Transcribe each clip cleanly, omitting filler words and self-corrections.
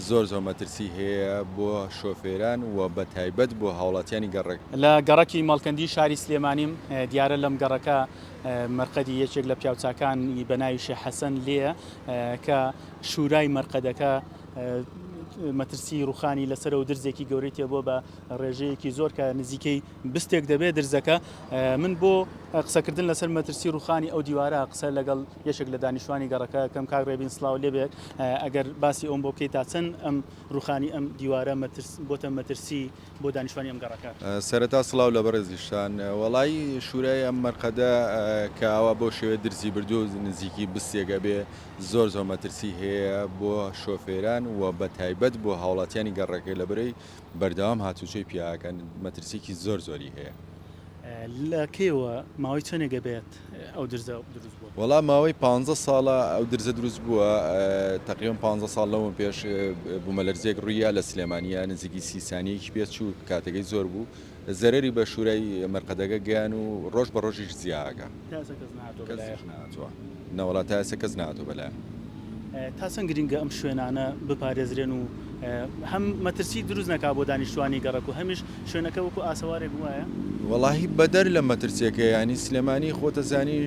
زۆر مەترسی هەیە بۆ شۆفێران و بە تایبەت بۆ هاوڵاتیانی گەڕێک لە گەڕەکی ماڵکەندی شاری سلێمانیم دیارە لەم گەڕەکە مەرقەدی یەکێک لە پیاوچاکانی بەناوی شێخ حەسەن لێیە کە شورای مەرقەدەکە مەترسی ڕوخانی لەسەر و درزێکی گەورەی تێبووە بە ڕێژەیەکی زۆر کە نزیکەی بستێک دەبێت درزەکە من بۆ قسەکردن لەسەر مەترسی ڕوخانی ئەو دیوارە قسە لەگەڵ یەکێک لە دانیشتوانی گەڕەکە کەم کاک ڕێبین سڵاو لێبێت ئەگەر باسی ئەوم بۆ بکەیت تا چەند ئەم ڕوخانی ئەم دیوارە بۆتە مەترسی بۆ دانیشتوانی ئەم گەڕەکە. سەرەتا سڵاو لە بەڕێزیشان وەڵی شورای ئەم مەرقەدە کە ئەوە بۆ شێوێ درزی بردو نزیکی بستێگە بێ زۆر مەترسی هەیە بۆ شۆفێران و بە تایبەت بۆ هاوڵاتیانی گەڕەکەی لەبەرەی بەردەوام هاتوچەی پیاکەن مەترسیکی زۆری هەیە. لە کێوە ماوەی چەندێکە بێت ئەو درزە دروست بووە؟ وەڵام ماوەی 15 ساڵە ئەو درزە دروست بووە تقریبا 15 ساڵ لەوە پێش بوومەلەرزێک ڕوویە لە سلێمانیە نزیکی 30 سانیەکی پێ چوو کاتەکەی زۆر بوو زەرری بە شورای مەرقەدەکە گیان و ڕۆژ بە ڕۆژیش زیاگە نەوەڵات تا ئێستا کەس نهاتۆ بەلایە. تا چەند گرنگە ئەم شوێنانە بپارێزرێن و هەم مەترسی دروست نەکا بۆ دانیشتوانی گەڕەک و هەمیش شوێنەکە وەکو ئاسەوارێک وایە؟ وەڵاهی بەدەر لە مەترسیەکە ینی سلێمانی خۆتەزانی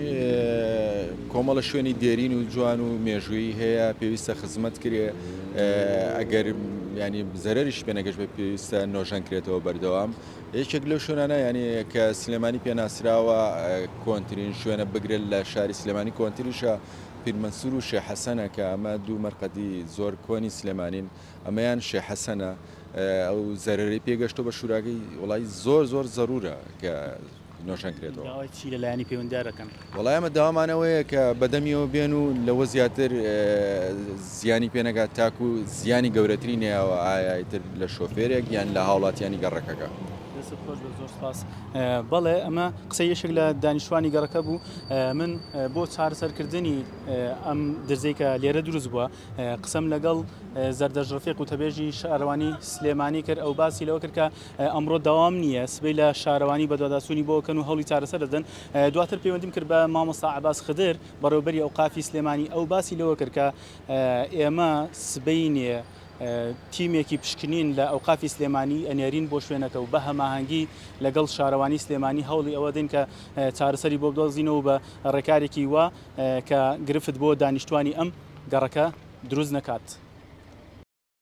کۆمەڵە شوێنی دێرین و جوان و مێژووی هەیە پێویستە خزمەت کرێ ئەگەر ینی زەرریش پێنەگەشت بە پێویستە نۆژەن کرێتەوە بەردەوام یەکێک لەو شوێنانە ینی کە سلێمانی پێناسراوە کۆنتترین شوێنە بگرێت لە شاری سلێمانی کۆنتتریشە پیرمەنسوور و شێخ حەسەنە کە ئەمە دوو مەرقەدی زۆر کۆنی سلێمانین ئەمەیان شێخ حەسەنە ئەو زەرری پێگەشتۆ بە شوراگەی وڵی زۆر زەرورە کە نۆشان کرێتەوە. چی لەلایەنی پەیوەنددارەکەن؟ وڵای ئەمە داوامانەوەیە کە بەدەمیەوە بێن و لەوە زیاتر زیانی پێنەگات تاکو و زیانی گەورەتری نەیەوە ئایتر لە شۆفێرێک یان لە هاوڵاتیانی گەڕەکەەکە. بەڵێ ئەمە قسە یەشێک لە دانیشتوانی گەڕەکە بوو من بۆ چارەسەرکردنی ئەم درزەیکە لێرە دروست بووە قسەم لەگەڵ زەردەژ ڕەفیق و تەبێژی شارەوانی سلێمانی کرد ئەو باسی لەوە کرد کە ئەمڕۆ داوام نییە سبەی لە شارەوانی بەدواداسوونی بۆکەن و هەوڵی چارەسەر دەدەن دواتر پەیوەندیم کرد بە مامۆستا عەباس خدر بەڕێوەبەری ئەوقافی سلێمانی ئەو باسی لەوە کرد کە ئێمە سبەی نییە تیمێکی پشکنین لە ئەوقافی سلێمانی ئەنێرین بۆ شوێنەکە و بە هەماهەنگی لەگەڵ شارەوانی سلێمانی هەوڵی ئەوە دێن کە چارەسەری بۆ بدۆزینەوە بە ڕێکارێکی وا کە گرفت بۆ دانیشتوانی ئەم گەڕەکە دروست نەکات.